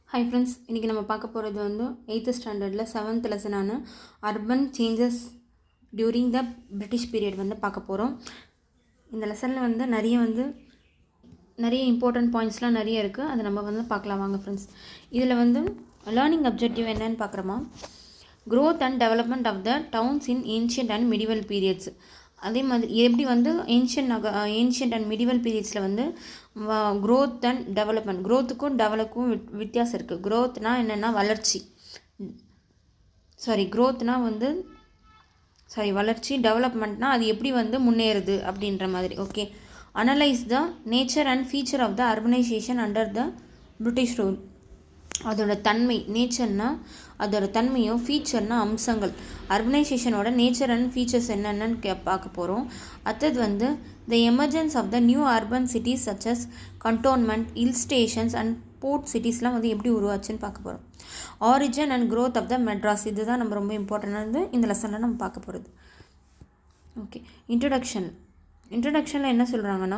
Hi friends, இன்றைக்கி நம்ம பார்க்க போகிறது வந்து 8th ஸ்டாண்டர்டில் 7th லெசனான urban changes during the British period வந்து பார்க்க போகிறோம். இந்த லெசனில் வந்து நிறைய இம்பார்ட்டன்ட் பாயிண்ட்ஸ்லாம் நிறைய இருக்குது. அதை நம்ம வந்து பார்க்கலாம் வாங்க ஃப்ரெண்ட்ஸ். இதில் வந்து லேர்னிங் அப்ஜெக்டிவ் என்னன்னு பார்க்குறோமா, growth and development of the towns in ancient and medieval periods. அதே மாதிரி எப்படி வந்து ஏன்ஷியன்ட் அண்ட் மிடிவல் பீரியட்ஸில் வந்து க்ரோத் அண்ட் டெவலப்மெண்ட், க்ரோத்துக்கும் டெவலப்புக்கும் வித்தியாசம் இருக்குது. க்ரோத்னா என்னென்னா வளர்ச்சி, வளர்ச்சி, டெவலப்மெண்ட்னா அது எப்படி வந்து முன்னேறுது அப்படின்ற மாதிரி. Okay, analyse the nature and feature of the urbanisation under the British rule. அதோட தன்மை, நேச்சர்னா அதோட தன்மையும், ஃபீச்சர்னா அம்சங்கள். அர்பனைசேஷனோட நேச்சர் அண்ட் ஃபீச்சர்ஸ் என்னென்னு பார்க்க போகிறோம். அடுத்தது வந்து the emergence of the new urban cities such as cantonment, hill stations and port சிட்டிஸ்லாம் வந்து எப்படி உருவாச்சுன்னு பார்க்க போகிறோம். Origin and growth of the Madras, இதுதான் நம்ம ரொம்ப இம்பார்ட்டண்டானது இந்த லெசனில் நம்ம பார்க்க போகிறது. ஓகே, இன்ட்ரடக்ஷனில் என்ன சொல்கிறாங்கன்னா,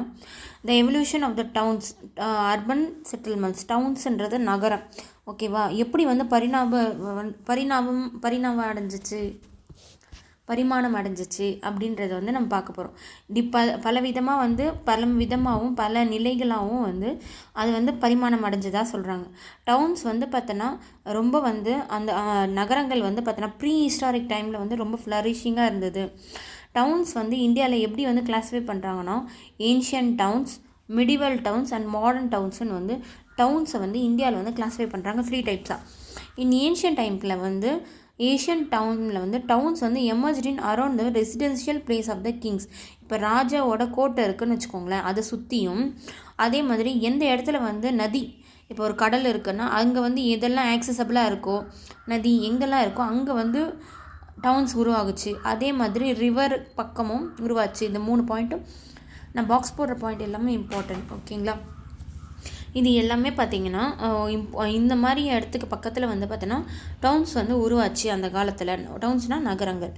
the evolution of the towns, urban settlements. டவுன்ஸுன்றது நகரம், ஓகேவா, எப்படி வந்து பரிமாணம் அடைஞ்சிச்சு அப்படின்றத வந்து நம்ம பார்க்க போகிறோம். பல விதமாகவும் பல நிலைகளாகவும் வந்து அது வந்து பரிமாணம் அடைஞ்சதாக சொல்கிறாங்க. டவுன்ஸ் வந்து பார்த்தோன்னா ரொம்ப வந்து அந்த நகரங்கள் வந்து பார்த்தோன்னா ப்ரீ ஹிஸ்டாரிக் டைமில் வந்து ரொம்ப ஃப்ளரிஷிங்காக இருந்தது. டவுன்ஸ் வந்து இந்தியாவில் எப்படி வந்து கிளாஸிஃபை பண்ணுறாங்கன்னா, ancient towns, medieval towns and modern டவுன்ஸ்னு வந்து டவுன்ஸை வந்து இந்தியாவில் வந்து கிளாஸிஃபை பண்ணுறாங்க 3 டைப்ஸாக. ஏன்ஷியன் டவுனில் வந்து டவுன்ஸ் வந்து emerged in around the residential place of the kings. இப்போ ராஜாவோட கோட்டை இருக்குதுன்னு வச்சுக்கோங்களேன், அதை சுற்றியும், அதே மாதிரி எந்த இடத்துல வந்து நதி, இப்போ ஒரு கடல் இருக்குன்னா அங்கே வந்து எதெல்லாம் ஆக்சசபிளாக இருக்கோ, நதி எங்கெல்லாம் இருக்கோ அங்கே வந்து டவுன்ஸ் உருவாகுச்சு. அதே மாதிரி ரிவர் பக்கமும் உருவாச்சு. இந்த 3 பாயிண்ட்டும் நான் பாக்ஸ் போடுற பாயிண்ட் எல்லாமே இம்பார்ட்டன்ட், ஓகேங்களா. இது எல்லாமே பார்த்திங்கன்னா இந்த மாதிரி இடத்துக்கு பக்கத்தில் வந்து பார்த்தோன்னா டவுன்ஸ் வந்து உருவாச்சு அந்த காலத்தில். டவுன்ஸ்னால் நகரங்கள்.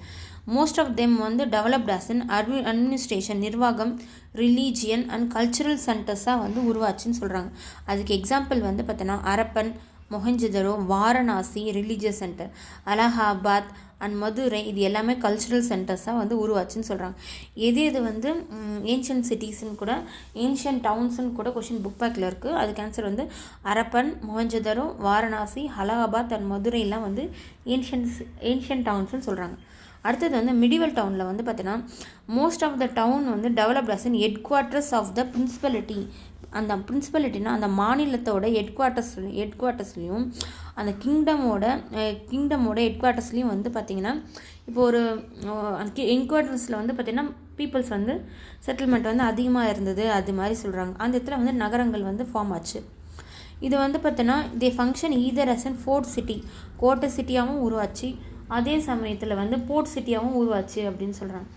மோஸ்ட் ஆஃப் தெம் வந்து டெவலப்ட் ஆஸ் இன் அட்மினிஸ்ட்ரேஷன், நிர்வாகம், ரிலீஜியன் அண்ட் கல்ச்சுரல் சென்டர்ஸாக வந்து உருவாச்சுன்னு சொல்கிறாங்க. அதுக்கு எக்ஸாம்பிள் வந்து பார்த்தோன்னா Harappan, Mohenjo-daro, Varanasi religious centre, Allahabad and Madurai, இது எல்லாமே கல்ச்சுரல் சென்டர்ஸாக வந்து உருவாச்சுன்னு சொல்கிறாங்க. எது வந்து ஏன்ஷியன்ட் சிட்டிஸ்ன்னு கூட, ஏன்ஷியன்ட் டவுன்ஸுன்னு கூட கொஷின் புக் பேக்கில் இருக்குது. அதுக்கு ஆன்சர் வந்து அரப்பன், மொஹஞ்சதரோ, வாரணாசி, அலகாபாத் அண்ட் மதுரைலாம் வந்து ஏன்ஷியன்ட் டவுன்ஸ்னு சொல்கிறாங்க. அடுத்தது வந்து மிடிவல் டவுனில் வந்து பார்த்தீங்கன்னா மோஸ்ட் ஆஃப் த டவுன் வந்து developed as in headquarters of the principality. அந்த பிரின்சிபலிட்டினா அந்த மாநிலத்தோட ஹெட் குவார்ட்டர்ஸ்லையும் அந்த கிங்டமோட ஹெட் குவார்ட்டர்ஸ்லையும் வந்து பார்த்திங்கன்னா, இப்போ ஒரு ஹெட் குவார்ட்டர்ஸில் வந்து பார்த்திங்கன்னா பீப்புள்ஸ் வந்து செட்டில்மெண்ட் வந்து அதிகமாக இருந்தது, அது மாதிரி சொல்கிறாங்க. அந்த இடத்துல வந்து நகரங்கள் வந்து ஃபார்ம் ஆச்சு. இது வந்து பார்த்தீங்கன்னா they function either as an fort city, கோட்டை சிட்டியாகவும் உருவாச்சு, அதே சமயத்தில் வந்து போர்ட் சிட்டியாகவும் உருவாச்சு அப்படின்னு சொல்கிறாங்க.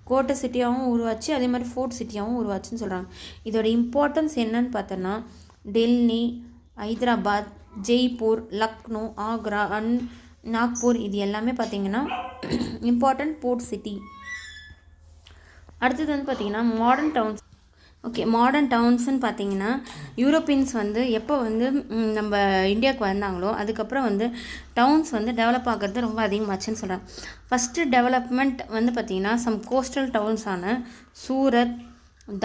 கோட்டை சிட்டியாகவும் உருவாச்சு, அதே மாதிரி ஃபோர்ட் சிட்டியாகவும் உருவாச்சுன்னு சொல்கிறாங்க. இதோட இம்பார்ட்டன்ஸ் என்னன்னு பார்த்தோன்னா டெல்லி, ஹைதராபாத், ஜெய்ப்பூர், லக்னோ, ஆக்ரா அண்ட் நாக்பூர், இது எல்லாமே பார்த்திங்கன்னா இம்பார்ட்டன்ட் போர்ட் சிட்டி. அடுத்தது வந்து பார்த்திங்கன்னா மாடர்ன் டவுன்ஸ். ஓகே, மாடர்ன் டவுன்ஸ்ன்னு பார்த்தீங்கன்னா யூரோப்பியன்ஸ் வந்து எப்போ வந்து நம்ம இந்தியாவுக்கு வந்தாங்களோ அதுக்கப்புறம் வந்து டவுன்ஸ் வந்து டெவலப் ஆகிறது ரொம்ப அதிகமாச்சுன்னு சொல்கிறாங்க. ஃபஸ்ட்டு டெவலப்மெண்ட் வந்து பார்த்திங்கன்னா சம் கோஸ்டல் டவுன்ஸான சூரத்,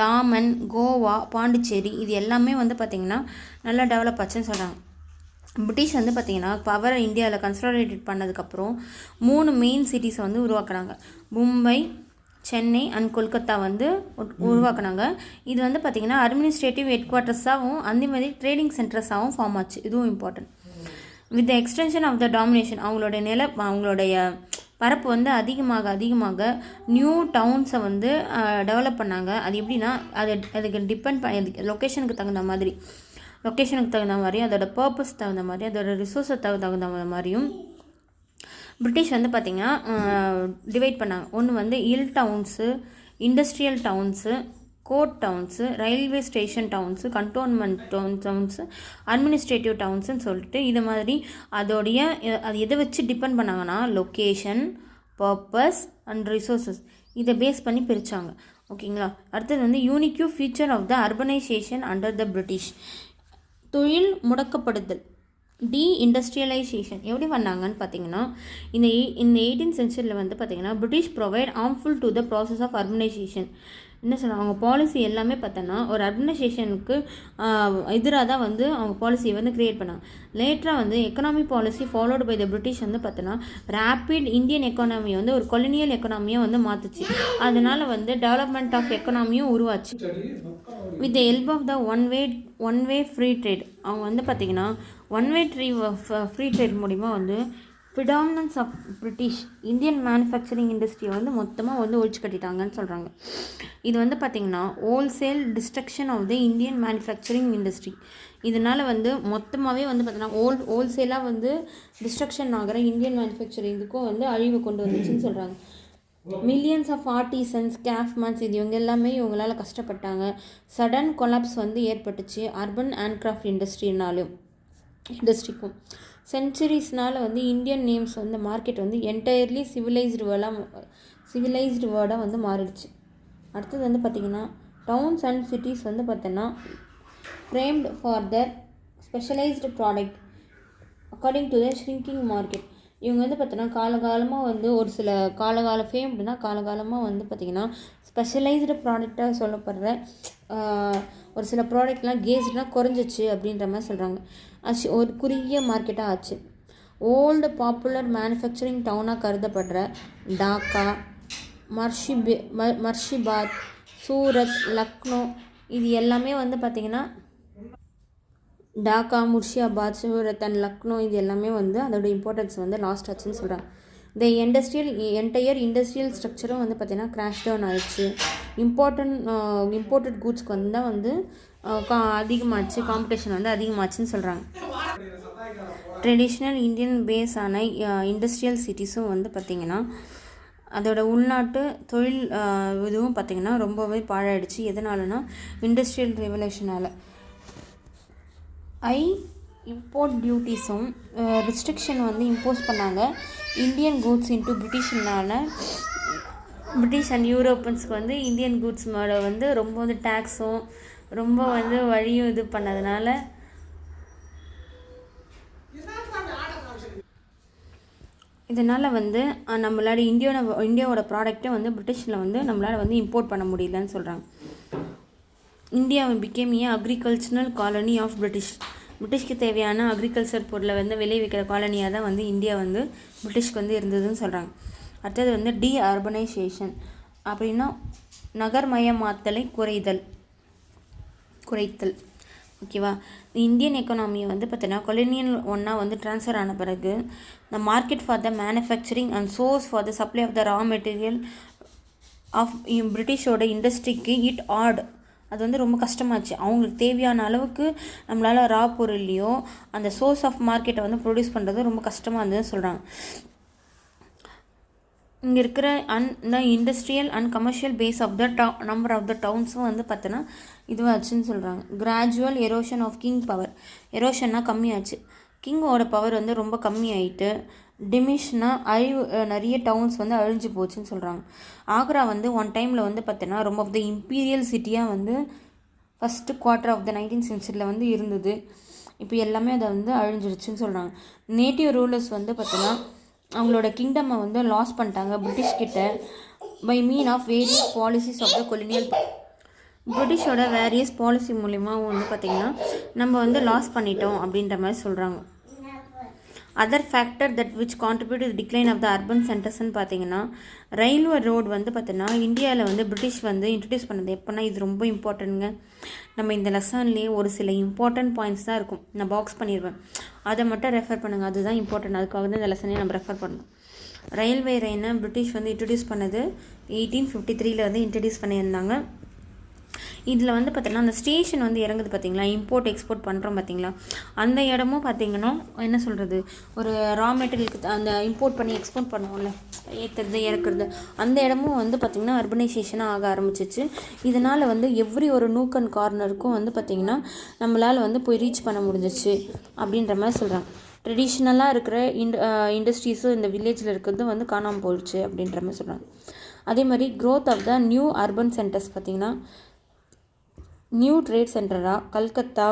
தாமன், கோவா, பாண்டிச்சேரி, இது எல்லாமே வந்து பார்த்திங்கன்னா நல்லா டெவலப் ஆச்சுன்னு சொல்கிறாங்க. பிரிட்டிஷ் வந்து பார்த்திங்கன்னா பவரை இந்தியாவில் கன்சாலிடேட் பண்ணதுக்கப்புறம் 3 மெயின் சிட்டிஸை வந்து உருவாக்குனாங்க. மும்பை, சென்னை அண்ட் கொல்கத்தா வந்து உருவாக்குனாங்க. இது வந்து பார்த்திங்கன்னா அட்மினிஸ்ட்ரேட்டிவ் ஹெட் குவார்ட்டர்ஸாகவும் அதே மாதிரி ட்ரேடிங் சென்டர்ஸாகவும் ஃபார்ம் ஆச்சு. இதுவும் important. With the extension of the domination, அவங்களுடைய பரப்பு வந்து அதிகமாக நியூ டவுன்ஸை வந்து டெவலப் பண்ணாங்க. அது எப்படின்னா அதுக்கு டிபெண்ட் பண்ணி லொக்கேஷனுக்கு தகுந்த மாதிரி, அதோட பர்பஸ் தகுந்த மாதிரி, அதோட ரிசோர்ஸை தகுந்த மாதிரியும் பிரிட்டிஷ் வந்து பார்த்திங்கன்னா டிவைட் பண்ணாங்க. ஒன்று வந்து hill towns, industrial towns, court towns, railway station towns, cantonment towns, administrative டவுன்ஸுன்னு சொல்லிட்டு இது மாதிரி அது எதை வச்சு டிபெண்ட் பண்ணாங்கன்னா லொக்கேஷன், பர்பஸ் அண்ட் ரிசோர்ஸஸ், இதை பேஸ் பண்ணி பிரித்தாங்க, ஓகேங்களா. அடுத்தது வந்து unique feature of the urbanisation under the British. தொழில் முடக்கப்படுதல், இண்டஸ்ட்ரியலைசேஷன் எப்படி பண்ணாங்கன்னு பார்த்தீங்கன்னா இந்த 18th சென்ச்சுரியில் வந்து பார்த்திங்கன்னா British provide harmful to the process of urbanisation. என்ன சொல்கிறாங்க, அவங்க பாலிசி எல்லாமே பார்த்தோன்னா ஒரு அர்பனைசேஷனுக்கு எதிராக தான் வந்து அவங்க பாலிசியை வந்து க்ரியேட் பண்ணாங்க. லேட்டராக வந்து economy policy followed by the British வந்து பார்த்தோன்னா ரேப்பிட் இந்தியன் எக்கானமியை வந்து ஒரு கொலனியல் எக்கானமியாக வந்து மாற்றுச்சு. அதனால் வந்து டெவலப்மெண்ட் ஆஃப் எக்கனாமியும் உருவாச்சு. With the help of the one way free trade. அவங்க வந்து பார்த்திங்கன்னா ஃப்ரீ ட்ரேட் மூலிமா வந்து predominance of British Indian manufacturing இண்டஸ்ட்ரியை வந்து மொத்தமாக வந்து ஒழிச்சு கட்டிட்டாங்கன்னு சொல்கிறாங்க. இது வந்து பார்த்திங்கன்னா wholesale destruction of the Indian manufacturing industry. இதனால் வந்து மொத்தமாகவே வந்து பார்த்தீங்கன்னா ஹோல்சேலாக வந்து டிஸ்ட்ரக்ஷன் ஆகிற இந்தியன் மேனுஃபேக்சரிங்குக்கும் வந்து அழிவு கொண்டு வந்துச்சுன்னு சொல்கிறாங்க. மில்லியன்ஸ் ஆஃப் ஆர்டிசன்ஸ், கிராஃப்ட்மேன்ஸ் இவங்க எல்லாமே இவங்களால் கஷ்டப்பட்டாங்க. சடன் கொலாப்ஸ் வந்து ஏற்பட்டுச்சு அர்பன் ஹேண்ட்கிராஃப்ட் இண்டஸ்ட்ரிக்கும். சென்ச்சுரிஸ்னால் வந்து இந்தியன் நேம்ஸ் வந்து மார்க்கெட் வந்து என்டையர்லி சிவிலைஸ்டு வேர்டாக வந்து மாறிடுச்சு. அடுத்தது வந்து பார்த்திங்கன்னா டவுன்ஸ் அண்ட் சிட்டிஸ் வந்து பார்த்தோன்னா framed for their specialised product according to the shrinking market. இவங்க வந்து பார்த்தோன்னா காலகாலமாக வந்து ஒரு சில ஃபேம்டுனா காலகாலமாக வந்து பார்த்திங்கன்னா ஸ்பெஷலைஸ்டு ப்ராடக்டாக சொல்லப்படுற ஒரு சில ப்ராடக்ட்லாம் கேஸ்லாம் குறைஞ்சிச்சு அப்படின்ற மாதிரி சொல்கிறாங்க. ஒரு குறுகிய மார்க்கெட்டாக ஆச்சு. ஓல்டு பாப்புலர் மேனுஃபேக்சரிங் டவுனாக கருதப்படுற டாக்கா, மர்ஷிபாத், சூரத், லக்னோ இது எல்லாமே வந்து பார்த்திங்கன்னா டாக்கா, முர்ஷிதாபாத், சூரத் அண்ட் லக்னோ இது எல்லாமே வந்து அதோட இம்பார்ட்டன்ஸ் வந்து லாஸ்ட் ஆச்சுன்னு சொல்கிறாங்க. இந்த என்டையர் இண்டஸ்ட்ரியல் ஸ்ட்ரக்சரும் வந்து பார்த்திங்கன்னா கிராஷ் டவுன் ஆயிடுச்சு. இம்போர்ட்டட் கூட்ஸ்க்கு வந்து தான் வந்து அதிகமாச்சு, காம்படிஷன் வந்து அதிகமாச்சுன்னு சொல்கிறாங்க. ட்ரெடிஷ்னல் இந்தியன் பேஸ் ஆன இண்டஸ்ட்ரியல் சிட்டிஸும் வந்து பார்த்திங்கன்னா அதோட உள்நாட்டு தொழில் இதுவும் பார்த்திங்கன்னா ரொம்பவே பாழாயிடுச்சு. எதனாலனா இண்டஸ்ட்ரியல் ரெவல்யூஷனால். இம்போர்ட் டியூட்டிஸும் ரெஸ்ட்ரிக்ஷன் வந்து இம்போஸ் பண்ணாங்க இந்தியன் கூட்ஸ் இன்ட்டு பிரிட்டிஷ்னால. பிரிட்டிஷ் அண்ட் யூரோப்பியன்ஸ்க்கு வந்து இந்தியன் கூட்ஸ் மேலே வந்து ரொம்ப வந்து டேக்ஸும் ரொம்ப வந்து வழியும் இது பண்ணதுனால இதனால் வந்து நம்மளால் இந்தியாவோட ப்ராடக்டை வந்து பிரிட்டிஷில் வந்து நம்மளால் வந்து இம்போர்ட் பண்ண முடியலன்னு சொல்கிறாங்க. India became a agricultural colony of பிரிட்டிஷ்க்கு தேவையான அக்ரிகல்ச்சர் பொருளை வந்து விளைவிக்கிற காலனியாக தான் வந்து இந்தியா வந்து பிரிட்டிஷ்க்கு வந்து இருந்ததுன்னு சொல்கிறாங்க. அடுத்தது வந்து அர்பனைசேஷன் அப்படின்னா நகர்மயமாத்தலை குறைத்தல். ஓகேவா. இந்தியன் எக்கானமியை வந்து பார்த்தீங்கன்னா கொலோனியல் ஒன்னாக வந்து ட்ரான்ஸ்ஃபர் ஆன பிறகு the market for the manufacturing and source for the supply of the raw material of பிரிட்டிஷோட இண்டஸ்ட்ரிக்கு அது வந்து ரொம்ப கஷ்டமாச்சு. அவங்களுக்கு தேவையான அளவுக்கு நம்மளால் ரா பொருள்லையோ அந்த சோர்ஸ் ஆஃப் மார்க்கெட்டை வந்து ப்ரொடியூஸ் பண்ணுறது ரொம்ப கஷ்டமாக இருந்ததுன்னு சொல்கிறாங்க. இங்கே இருக்கிற the industrial and commercial base of the number of the டவுன்ஸும் வந்து பார்த்தோன்னா இதுவாச்சுன்னு சொல்கிறாங்க. Gradual erosion of king power. எரோஷன்னா கம்மியாச்சு, கிங்கோட பவர் வந்து ரொம்ப கம்மியாயிட்டு நிறைய டவுன்ஸ் வந்து அழிஞ்சு போச்சுன்னு சொல்கிறாங்க. ஆக்ரா வந்து ஒன் டைமில் வந்து பார்த்தோன்னா ரொம்ப ஆஃப் த இம்பீரியல் சிட்டியாக வந்து first quarter of the 19th சென்ச்சுரியில் வந்து இருந்தது. இப்போ எல்லாமே அதை வந்து அழிஞ்சிருச்சுன்னு சொல்கிறாங்க. நேட்டிவ் ரூலர்ஸ் வந்து பார்த்தோன்னா அவங்களோட கிங்டம்மை வந்து லாஸ் பண்ணிட்டாங்க பிரிட்டிஷ்கிட்ட by mean of various policies of the colonial. பிரிட்டிஷோட வேரியஸ் பாலிசி மூலிமா வந்து பார்த்திங்கன்னா நம்ம வந்து லாஸ் பண்ணிட்டோம் அப்படின்ற மாதிரி சொல்கிறாங்க. Other factor that which contribute decline of the urban சென்டர்ஸ்ன்னு பார்த்தீங்கன்னா ரயில்வே ரோடு வந்து பார்த்தீங்கன்னா இந்தியாவில் வந்து பிரிட்டிஷ் வந்து இன்ட்ரடியூஸ் பண்ணது எப்போனா இது ரொம்ப இம்பார்ட்டன்ட்ங்க. நம்ம இந்த லெசன்லேயே ஒரு சில இம்பார்ட்டன்ட் பாயிண்ட்ஸ் தான் இருக்கும், நான் பாக்ஸ் பண்ணிடுவேன், அதை மட்டும் ரெஃபர் பண்ணுங்கள், அதுதான் இம்பார்ட்டன்ட். அதுக்காக தான் இந்த லெசனே நம்ம ரெஃபர் பண்ணணும். ரயில்வே லைனை பிரிட்டிஷ் வந்து இன்ட்ரடியூஸ் பண்ணது 1853 வந்து இன்ட்ரடியூஸ் பண்ணியிருந்தாங்க. இதில் வந்து பார்த்திங்கன்னா அந்த ஸ்டேஷன் வந்து இறங்குது பார்த்திங்களா, இம்போர்ட் எக்ஸ்போர்ட் பண்ணுறோம் பார்த்திங்களா, அந்த இடமும் பார்த்திங்கன்னா என்ன சொல்கிறது, ஒரு ரா மெட்டீரியலுக்கு அந்த இம்போர்ட் பண்ணி எக்ஸ்போர்ட் பண்ணுவோம்ல, ஏற்றுறது இறக்குறது, அந்த இடமும் வந்து பார்த்திங்கன்னா அர்பனைசேஷனாக ஆக ஆரம்பிச்சிச்சு. இதனால் வந்து எவ்ரி ஒரு நூக் அண்ட் கார்னருக்கும் வந்து பார்த்திங்கன்னா நம்மளால் வந்து போய் ரீச் பண்ண முடிஞ்சிச்சு அப்படின்ற மாதிரி சொல்கிறாங்க. ட்ரெடிஷ்னலாக இருக்கிற இண்டஸ்ட்ரீஸும் இந்த வில்லேஜில் இருக்கிறது வந்து காணாமல் போயிடுச்சு அப்படின்ற மாதிரி சொல்கிறாங்க. அதே மாதிரி growth of the new urban centres பார்த்திங்கன்னா நியூ ட்ரேட் சென்டராக கல்கத்தா,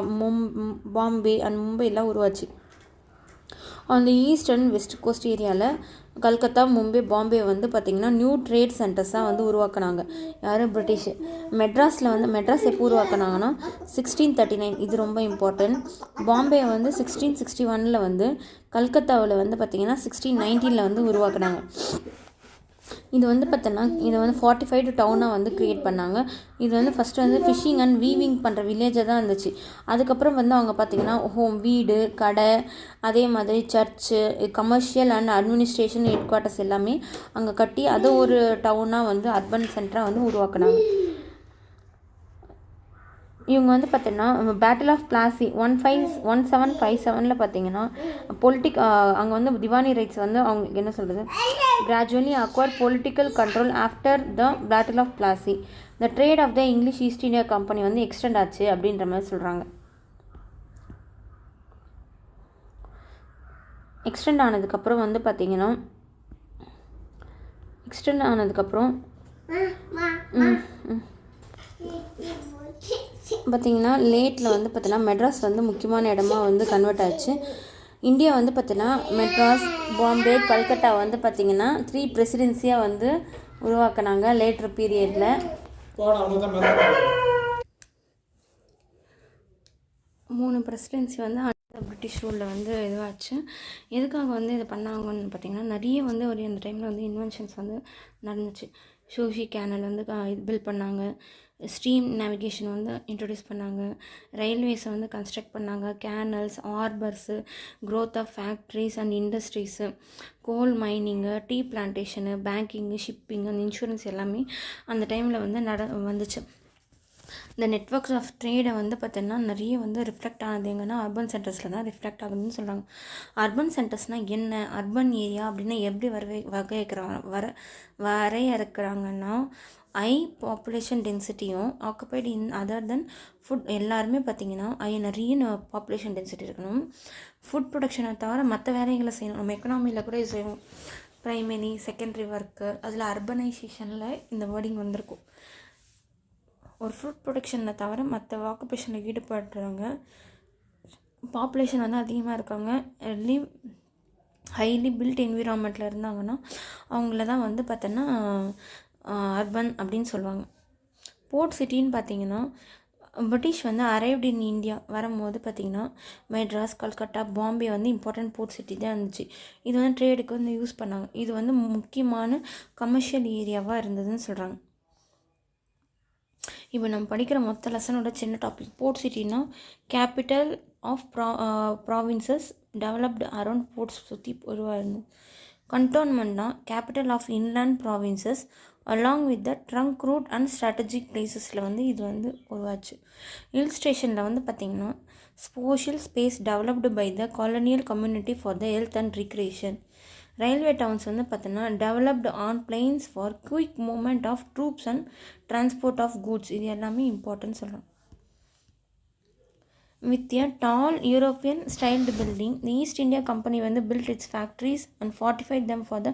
பாம்பே அண்ட் மும்பைலாம் உருவாச்சு. அந்த ஈஸ்ட் அண்ட் வெஸ்ட் கோஸ்ட் ஏரியாவில் கல்கத்தா, மும்பை, பாம்பே வந்து பார்த்திங்கன்னா நியூ ட்ரேட் சென்டர்ஸாக வந்து உருவாக்குனாங்க. யார்? பிரிட்டிஷ். மெட்ராஸ் எப்போ உருவாக்குனாங்கன்னா 1639. இது ரொம்ப இம்பார்ட்டன்ட். பாம்பே வந்து 1661 வந்து, கல்கத்தாவில் வந்து பார்த்திங்கன்னா 1619 வந்து உருவாக்குனாங்க. இது வந்து பார்த்தோன்னா இதை வந்து 45 டவுனாக வந்து க்ரியேட் பண்ணாங்க. இது வந்து ஃபஸ்ட்டு வந்து ஃபிஷ்ஷிங் அண்ட் வீவிங் பண்ணுற வில்லேஜாக தான் இருந்துச்சு. அதுக்கப்புறம் வந்து அவங்க பார்த்திங்கன்னா வீடு, கடை, அதே மாதிரி church, commercial and administration head quarters எல்லாமே அங்கே கட்டி அதை ஒரு டவுனாக வந்து அர்பன் சென்டராக வந்து உருவாக்குனாங்க. இவங்க வந்து பார்த்தீங்கன்னா பேட்டில் ஆஃப் பிளாசி 1757 பார்த்தீங்கன்னா அங்கே வந்து திவானி ரைட்ஸ் வந்து அவங்களுக்கு என்ன சொல்கிறது, gradually acquire political control after the battle of Plassey. The trade of the English East India Company வந்து எக்ஸ்டெண்ட் ஆச்சு அப்படின்ற மாதிரி சொல்கிறாங்க. எக்ஸ்டெண்ட் ஆனதுக்கப்புறம் வந்து பார்த்திங்கன்னா பார்த்திங்கன்னா லேட்டில் வந்து பார்த்திங்கன்னா மெட்ராஸ் வந்து முக்கியமான இடமா வந்து கன்வெர்ட் ஆச்சு. இந்தியா வந்து பார்த்திங்கன்னா மெட்ராஸ், பாம்பே, கல்கட்டா வந்து பார்த்திங்கன்னா 3 பிரசிடென்சியாக வந்து உருவாக்குனாங்க லேட்டர் பீரியடில். 3 பிரசிடென்சி வந்து பிரிட்டிஷ் ரூலில் வந்து இதுவாச்சு. எதுக்காக வந்து இது பண்ணாங்கன்னு பார்த்திங்கன்னா நிறைய வந்து அந்த டைமில் வந்து இன்வென்ஷன்ஸ் வந்து நடந்துச்சு. ஷோஷி கேனல் வந்து பில்ட் பண்ணாங்க. ஸ்ட்ரீம் நேவிகேஷன் வந்து இன்ட்ரடியூஸ் பண்ணாங்க. ரயில்வேஸை வந்து கன்ஸ்ட்ரக்ட் பண்ணாங்க. Canals, harbours, growth of factories and industries, coal mining, tea plantation, banking, shipping, அந்த இன்சூரன்ஸ் எல்லாமே அந்த டைமில் வந்து வந்துச்சு. இந்த நெட்ஒர்க்ஸ் ஆஃப் ட்ரேடை வந்து பார்த்தீங்கன்னா நிறைய வந்து ரிஃப்ளெக்ட் ஆனது எங்கன்னா அர்பன் சென்டர்ஸில் தான் ரிஃப்ளெக்ட் ஆகுதுன்னு சொல்கிறாங்க. அர்பன் சென்டர்ஸ்னால் என்ன, அர்பன் ஏரியா அப்படின்னா எப்படி வரையறுக்கிறாங்கன்னா ஹை பாப்புலேஷன் டென்சிட்டியும் occupied in other than food எல்லாருமே பார்த்திங்கன்னா நிறைய பாப்புலேஷன் டென்சிட்டி இருக்கணும். ஃபுட் ப்ரொடக்ஷனை தவிர மற்ற வேலைகளை செய்யணும். நம்ம எக்கனாமியில் கூட செய்யணும். ப்ரைமரி, செகண்டரி ஒர்க்கு, அதில் அர்பனைசேஷனில் இந்த வேர்டிங் வந்திருக்கும். ஒரு ஃப்ரூட் ப்ரொடக்ஷனில் தவிர மற்ற ஆக்குபேஷனில் ஈடுபடுறவங்க பாப்புலேஷன் வந்து அதிகமாக இருக்காங்க. ஹைலி பில்ட் என்விரான்மெண்ட்டில் இருந்தாங்கன்னா அவங்கள தான் வந்து பார்த்தோன்னா அர்பன் அப்படின்னு சொல்லுவாங்க. போர்ட் சிட்டின்னு பார்த்திங்கன்னா பிரிட்டிஷ் வந்து அரைவ்ட் இன் இந்தியா வரும்போது பார்த்திங்கன்னா மெட்ராஸ், கல்கட்டா, பாம்பே வந்து இம்பார்ட்டன்ட் போர்ட் சிட்டி தான் இருந்துச்சு. இது வந்து ட்ரேடுக்கு வந்து யூஸ் பண்ணாங்க. இது வந்து முக்கியமான கமர்ஷியல் ஏரியாவாக இருந்ததுன்னு சொல்கிறாங்க. இப்போ நம்ம படிக்கிற மொத்த லெசனோட சின்ன டாபிக். போர்ட் சிட்டினா capital of provinces developed around ports சுற்றி உருவாயிருந்தது. கண்டோன்மெண்ட்னா capital of inland provinces along with the trunk route and strategic பிளேசஸில் வந்து இது வந்து உருவாச்சு. ஹில் ஸ்டேஷனில் வந்து பார்த்திங்கன்னா social space developed by the colonial community for the health and recreation. Railway towns வந்து பார்த்தோன்னா developed on plains for quick movement of troops and transport of goods. இது எல்லாமே இம்பார்ட்டன்ட் சொல்கிறோம். With a doll European styled building the East India Company வந்து built its factories and fortified them for the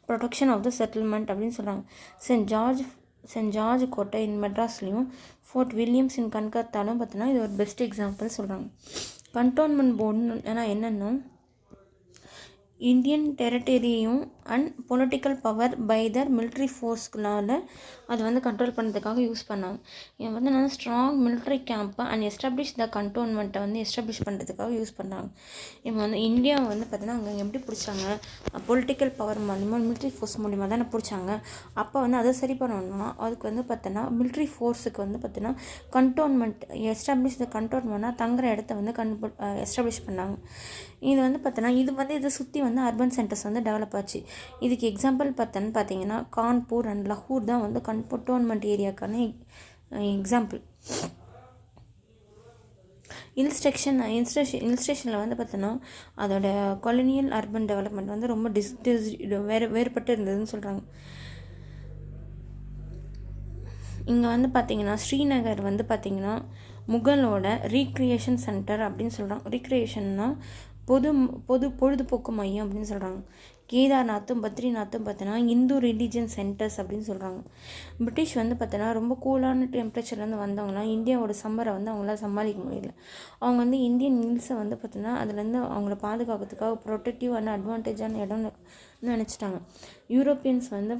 protection of the settlement அப்படின்னு சொல்கிறாங்க. Send George கோட்டை இன் மெட்ராஸ்லேயும் fort Williams இன் கல்கத்தாலும் பார்த்தோன்னா இது ஒரு பெஸ்ட் எக்ஸாம்பிள் சொல்கிறாங்க. கண்டோன்மெண்ட் போர்டுன்னு ஏன்னா என்னென்னா இந்தியன் டெரிட்டரியும் and political power by their military ஃபோர்ஸ்க்குனால அது வந்து கண்ட்ரோல் பண்ணுறதுக்காக யூஸ் பண்ணாங்க. இவன் வந்து நான் ஸ்ட்ராங் மிலிட்ரி கேம்பை அண்ட் எஸ்டாப்ளிஷ் த கண்டோன்மெண்ட்டை வந்து எஸ்டாப்ளிஷ் பண்ணுறதுக்காக யூஸ் பண்ணாங்க. இவங்க வந்து இந்தியாவை வந்து பார்த்தீங்கன்னா அங்கே எப்படி பிடிச்சாங்க, பொலிட்டிக்கல் பவர் மூலிமா மிலிட்ரி ஃபோர்ஸ் மூலிமா தானே பிடிச்சாங்க. அப்போ வந்து அதை சரி பண்ணணும்னா அதுக்கு வந்து பார்த்தோன்னா மிலிட்ரி ஃபோர்ஸுக்கு வந்து பார்த்தீங்கன்னா கண்டோன்மெண்ட் எஸ்டாப்ளிஷ் த கண்டோன்மெண்ட்னா தங்குற இடத்த வந்து எஸ்டாப்ளிஷ் பண்ணாங்க. இது வந்து பார்த்தோன்னா இதை சுற்றி வந்து அர்பன் சென்டர்ஸ் வந்து டெவலப் ஆச்சு. இதுக்கு எக்ஸாம்பிள் பார்த்தீங்கன்னா கான்பூர் அண்ட் லஹூர் தான் வந்து கண்டோன்மெண்ட் ஏரியாக்கான எக்ஸாம்பிள். ஹில் ஸ்டேஷனில் வந்து பார்த்தோன்னா அதோட கொலனியல் அர்பன் டெவலப்மெண்ட் வந்து ரொம்ப வேறுபட்டு இருந்ததுன்னு சொல்கிறாங்க. இங்கே வந்து பார்த்திங்கன்னா ஸ்ரீநகர் வந்து பார்த்திங்கன்னா முகலோட ரீக்ரியேஷன் சென்டர் அப்படின்னு சொல்கிறாங்க. ரீக்ரியேஷன்னா பொழுதுபோக்கு மையம் அப்படின்னு சொல்கிறாங்க. கேதார்நாத்தும் பத்ரிநாத்தும் பார்த்தோன்னா இந்து ரிலீஜியன் சென்டர்ஸ் அப்படின்னு சொல்கிறாங்க. பிரிட்டிஷ் வந்து பார்த்தோன்னா ரொம்ப கூலான டெம்பரேச்சர்லேருந்து வந்தவங்களாம் இந்தியாவோட சம்மரை வந்து அவங்களால சமாளிக்க முடியல. அவங்க வந்து இந்தியன் ஹில்ஸை வந்து பார்த்தோன்னா அதுலேருந்து அவங்கள பாதுகாக்கிறதுக்காக ப்ரொடெக்டிவான அட்வான்டேஜான இடம்னு நினச்சிட்டாங்க. யூரோப்பியன்ஸ் வந்து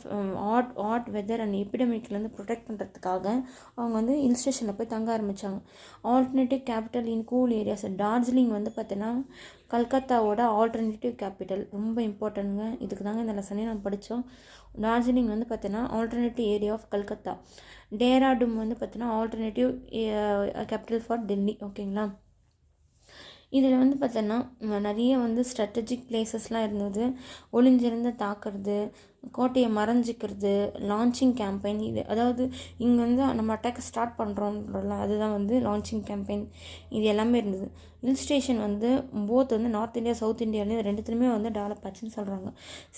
ஹாட் வெதர் அண்ட் எபிடமிக்லேருந்து ப்ரொடெக்ட் பண்ணுறதுக்காக அவங்க வந்து ஹில் ஸ்டேஷனில் போய் தங்க ஆரம்பித்தாங்க. ஆல்டர்னேட்டிவ் கேபிட்டல் இன் கூல் ஏரியாஸ். டார்ஜிலிங் வந்து பார்த்தோன்னா கல்கத்தாவோட ஆல்டர்னேட்டிவ் கேபிட்டல். ரொம்ப இம்பார்ட்டன்ட்ங்க. இதுக்கு தாங்க இந்த லெசனே நம்ம படித்தோம். டார்ஜிலிங் வந்து பார்த்தோன்னா alternative area of Calcutta. Dehradun வந்து பார்த்தோன்னா ஆல்டர்னேட்டிவ் கேபிட்டல் ஃபார் டெல்லி. ஓகேங்களா. இதில் வந்து பார்த்தோன்னா நிறைய வந்து ஸ்ட்ராட்டஜிக் பிளேசஸ்லாம் இருந்தது. ஒளிஞ்சிருந்து தாக்குறது, கோட்டையை மறைஞ்சிக்கிறது, லான்ச்சிங் கேம்பெயின். இது அதாவது இங்கே வந்து நம்ம அட்டாக் ஸ்டார்ட் பண்ணுறோம்ல, அதுதான் வந்து லான்ச்சிங் கேம்பெயின். இது எல்லாமே இருந்தது. ஹில் ஸ்டேஷன் வந்து போத் வந்து நார்த் இந்தியா சவுத் இந்தியாவிலேயும் ரெண்டுத்துலையுமே வந்து டெவலப் ஆச்சுன்னு சொல்கிறாங்க.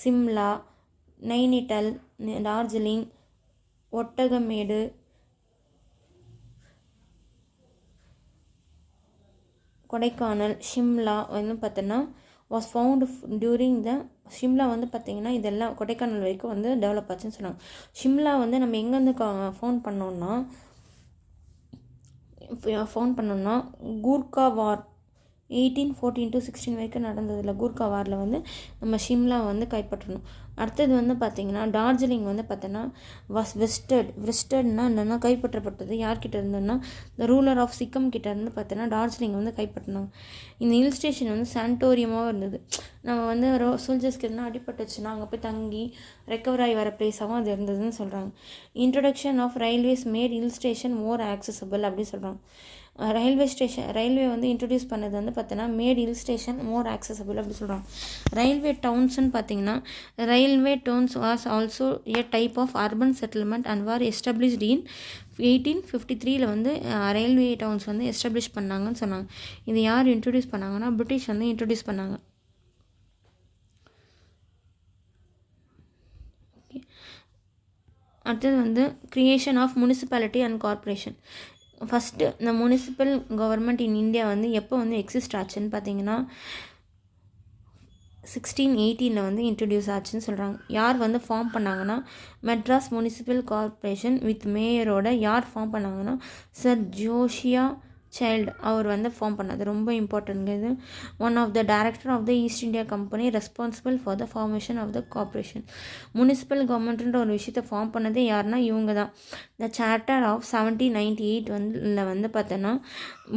சிம்லா, நைனிடால், டார்ஜிலிங், ஒட்டகமேடு, கொடைக்கானல், ஷிம்லா வந்து பார்த்தோன்னா was found during the Shimla வந்து பார்த்திங்கன்னா இதெல்லாம் கொடைக்கானல் வரைக்கும் வந்து டெவலப் ஆச்சுன்னு சொன்னாங்க. ஷிம்லா வந்து நம்ம எங்கேருந்து ஃபவுண்ட் பண்ணோன்னா கூர்க்கா வார் 1814 to 16 வரைக்கும் நடந்ததில் கூர்க்கா வாரில் வந்து நம்ம ஷிம்லா வந்து கைப்பற்றணும். அடுத்தது வந்து பார்த்திங்கன்னா டார்ஜிலிங் வந்து பார்த்தோன்னா வாஸ் வெஸ்டர்ட்னா என்னென்னா கைப்பற்றப்பட்டது. யார்கிட்ட இருந்ததுன்னா த ரூலர் ஆஃப் சிக்கம் கிட்ட இருந்து பார்த்தோன்னா டார்ஜிலிங் வந்து கைப்பற்றினாங்க. இந்த ஹில் ஸ்டேஷன் வந்து சான்டோரியமாகவும் இருந்தது. நம்ம வந்து சோல்ஜர்ஸ்க்கு எதுனா அடிபட்டுச்சுன்னா அங்கே போய் தங்கி ரெக்கவர் ஆகி வர பிளேஸாகவும் அது இருந்ததுன்னு சொல்கிறாங்க. Introduction of railways made hill station more accessible அப்படின்னு சொல்கிறாங்க. ரயில்வே வந்து இன்ட்ரடியூஸ் பண்ணது வந்து பார்த்தோன்னா made hill station more accessible அப்படி சொல்கிறாங்க. ரயில்வே டவுன்ஸ்ன்னு பார்த்தீங்கன்னா railway towns was also a type of urban settlement and were established in 1853 வந்து ரயில்வே டவுன்ஸ் வந்து எஸ்டாப்ளிஷ் பண்ணாங்கன்னு சொன்னாங்க. இது யார் இன்ட்ரடியூஸ் பண்ணாங்கன்னா பிரிட்டிஷ் வந்து இன்ட்ரடியூஸ் பண்ணாங்க. அடுத்தது வந்து creation of municipality and corporation. First இந்த முனிசிபல் கவர்மெண்ட் இன் இந்தியா வந்து எப்போ வந்து எக்ஸிஸ்ட் ஆச்சுன்னு பார்த்தீங்கன்னா 1618 வந்து இன்ட்ரடியூஸ் ஆச்சுன்னு சொல்கிறாங்க. யார் வந்து ஃபார்ம் பண்ணாங்கன்னா மெட்ராஸ் முனிசிபல் கார்பரேஷன் வித் மேயரோட யார் ஃபார்ம் பண்ணாங்கன்னா சர் ஜோஷியா சைல்டு அவர் வந்து ஃபார்ம் பண்ணது. ரொம்ப இம்பார்ட்டன்ட்ங்க இது. One of the director of the East India Company responsible for the formation of the corporation. Municipal கவர்மெண்ட்ன்ற ஒரு விஷயத்தை ஃபார்ம் பண்ணதே யாருன்னா இவங்க தான். த சார்ட்டர் ஆஃப் 1798 வந்து பார்த்தோன்னா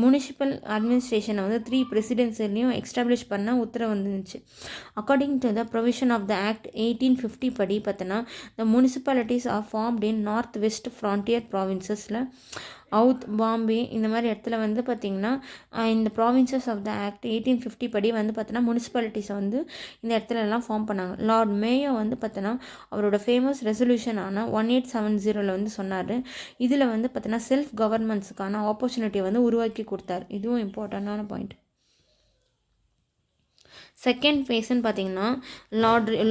முனிசிபல் அட்மினிஸ்ட்ரேஷனை வந்து 3 பிரசிடென்சிலையும் எஸ்டாப்ளிஷ் பண்ண உத்தரவு வந்துருந்துச்சு. According to the provision of the act 1850 படி பார்த்தோன்னா the municipalities are formed in North West Frontier ப்ராவின்சஸில் அவுத் பாம்பே இந்த மாதிரி இடத்துல வந்து பார்த்திங்கன்னா இந்த ப்ராவின்சஸ் ஆஃப் த ஆக்ட் 1850 படி வந்து பார்த்தோன்னா முனிசிபாலிட்டிஸை வந்து இந்த இடத்துலலாம் ஃபார்ம் பண்ணாங்க. லார்ட் மேயோ வந்து பார்த்தோன்னா அவரோட ஃபேமஸ் ரெசல்யூஷனான 1870 வந்து சொன்னார். இதில் வந்து பார்த்தோன்னா செல்ஃப் கவர்மெண்ட்ஸுக்கான ஆப்பர்ச்சுனிட்டியை வந்து உருவாக்கி கொடுத்தார். இதுவும் இம்பார்ட்டண்டான பாயிண்ட். செகண்ட் ஃபேஸ்ன்னு பார்த்தீங்கன்னா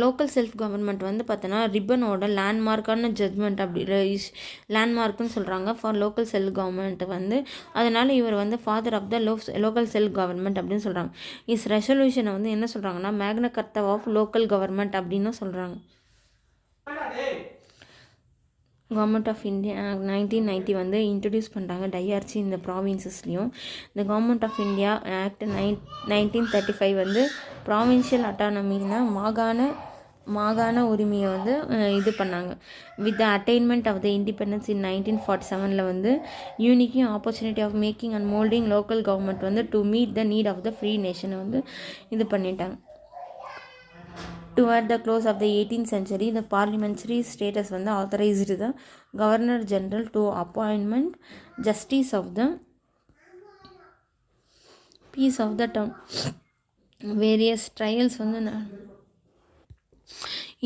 லோக்கல் செல்ஃப் கவர்மெண்ட் வந்து பார்த்தோன்னா ரிப்பனோட லேண்ட்மார்க்கான ஜட்மெண்ட் அப்படி லேண்ட்மார்க்குன்னு சொல்கிறாங்க ஃபார் லோக்கல் செல்ஃப் கவர்மெண்ட் வந்து. அதனால் இவர் வந்து father of the local self government அப்படின்னு சொல்கிறாங்க. இஸ் ரெசல்யூஷனை வந்து என்ன சொல்கிறாங்கன்னா மேக்னா கர்த்தா ஆஃப் லோக்கல் கவர்மெண்ட் அப்படின்னு சொல்கிறாங்க. கவர்மெண்ட் ஆஃப் இந்தியா 1990 வந்து இன்ட்ரடியூஸ் பண்ணுறாங்க டைஆர்சி இந்த ப்ராவின்சஸ்லேயும். இந்த கவர்மெண்ட் ஆஃப் இந்தியா ஆக்ட் 1935 வந்து ப்ராவின்ஷியல் அட்டானமின்னா மாகாண உரிமையை வந்து இது பண்ணாங்க. With the attainment of the independence in 1947 வந்து unique opportunity of making and moulding local government வந்து to meet the need of the free நேஷனை வந்து இது பண்ணிட்டாங்க. Toward the close of the 18th century, the parliamentary status வந்து authorized the Governor General to appointment justice of the peace of the town. Various trials வந்து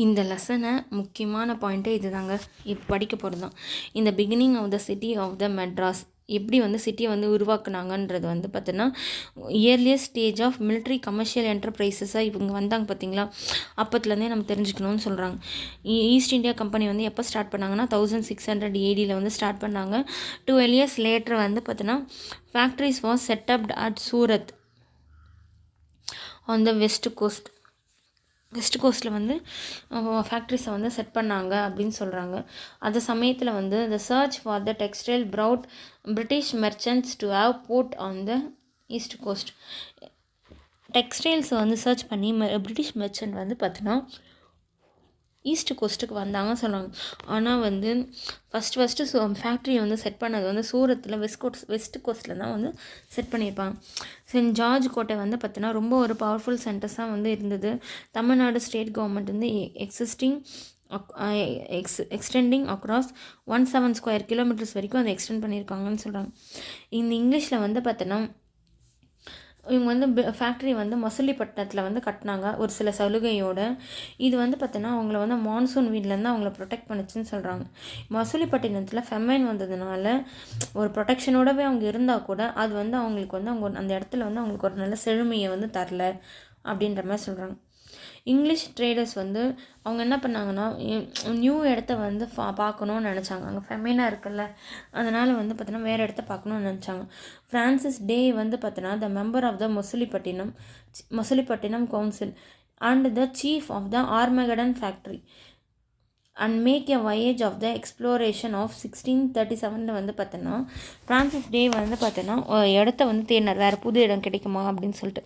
இந்த லெசனை முக்கியமான பாயிண்ட்டே இது தாங்க இப்போ படிக்க போகிறது தான். இந்த beginning of the city of the Madras எப்படி வந்து சிட்டியை வந்து உருவாக்குனாங்கன்றது வந்து பார்த்தோன்னா earliest stage of military commercial என்டர்பிரைசஸாக இவங்க வந்தாங்க பார்த்தீங்களா, அப்போத்துலேருந்தே நம்ம தெரிஞ்சுக்கணும்னு சொல்கிறாங்க. ஈஸ்ட் இந்தியா கம்பெனி வந்து எப்போ ஸ்டார்ட் பண்ணாங்கன்னா 1600 AD வந்து ஸ்டார்ட் பண்ணாங்க. 12 years லேட்டர் வந்து பார்த்தோன்னா factories was set up at Surat on the west coast. West கோஸ்ட்டில் வந்து ஃபேக்ட்ரிஸை வந்து செட் பண்ணாங்க அப்படின்னு சொல்கிறாங்க. அந்த சமயத்தில் வந்து the search for the textile brought British merchants to have port on the east coast. டெக்ஸ்டைல்ஸை வந்து சர்ச் பண்ணி பிரிட்டிஷ் மெர்ச்சன்ட் வந்து பார்த்தீங்கன்னா ஈஸ்ட் கோஸ்ட்டுக்கு வந்தாங்கன்னு சொல்கிறாங்க. ஆனால் வந்து ஃபஸ்ட்டு ஃபேக்ட்ரியை வந்து செட் பண்ணது வந்து சூரத்தில் வெஸ்ட் கோஸ்ட்டில் தான் வந்து செட் பண்ணியிருப்பாங்க. சென்ட் ஜார்ஜ் கோட்டை வந்து பார்த்தீங்கன்னா ரொம்ப ஒரு பவர்ஃபுல் சென்டர்ஸாக வந்து இருந்தது. தமிழ்நாடு ஸ்டேட் கவர்மெண்ட் வந்து எக்ஸ்டெண்டிங் அக்ராஸ் 17 ஸ்கொயர் கிலோமீட்டர்ஸ் வரைக்கும் அதை எக்ஸ்டெண்ட் பண்ணியிருக்காங்கன்னு சொல்கிறாங்க. இந்த இங்கிலீஷில் வந்து பார்த்தோன்னா இவங்க வந்து ஃபேக்ட்ரி வந்து மசூலிப்பட்டினத்தில் வந்து கட்டினாங்க ஒரு சில சலுகையோடு. இது வந்து பார்த்தோன்னா அவங்கள வந்து மான்சூன் வீட்லேருந்து அவங்கள ப்ரொடெக்ட் பண்ணுச்சுன்னு சொல்கிறாங்க. மசூலிப்பட்டினத்தில் ஃபெமைன் வந்ததுனால ஒரு ப்ரொடெக்ஷனோடவே அவங்க இருந்தால் கூட அது வந்து அவங்களுக்கு வந்து அவங்க அந்த இடத்துல வந்து அவங்களுக்கு ஒரு நல்ல செழுமையை வந்து தரல அப்படின்ற மாதிரி சொல்கிறாங்க. இங்கிலீஷ் ட்ரேடர்ஸ் வந்து அவங்க என்ன பண்ணாங்கன்னா நியூ இடத்த வந்து பார்க்கணுன்னு நினச்சாங்க. அங்கே ஃபெமைனாக இருக்குல்ல, அதனால் வந்து பார்த்தோன்னா வேறு இடத்த பார்க்கணுன்னு நினச்சாங்க. ஃப்ரான்சிஸ் டே வந்து பார்த்தோன்னா the member of the Masulipatnam council and the chief of the Armagaon factory and make a voyage of the exploration of 1637 வந்து பார்த்தோன்னா ஃப்ரான்சிஸ் டே வந்து பார்த்தோன்னா இடத்த வந்து தேடினார், வேறு புது இடம் கிடைக்குமா அப்படின்னு சொல்லிட்டு.